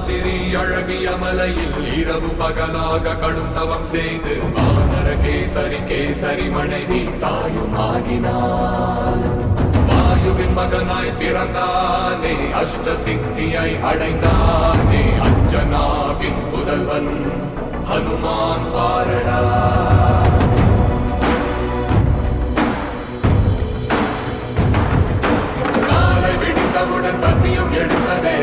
ராத்திரி அழகிய மலையில் இரவு பகலாக கடும் தவம் செய்து வானர கேசரி மனைவி தாயும் ஆகினாள். வாயுவின் மகனாய் பிறந்தானே, அஷ்ட சித்தியை அடைந்தானே, அஞ்சனாவின் புதல்வன் ஹனுமான் பாரடா. காலை விடுத்தவுடன் பசியும் எடுத்ததே,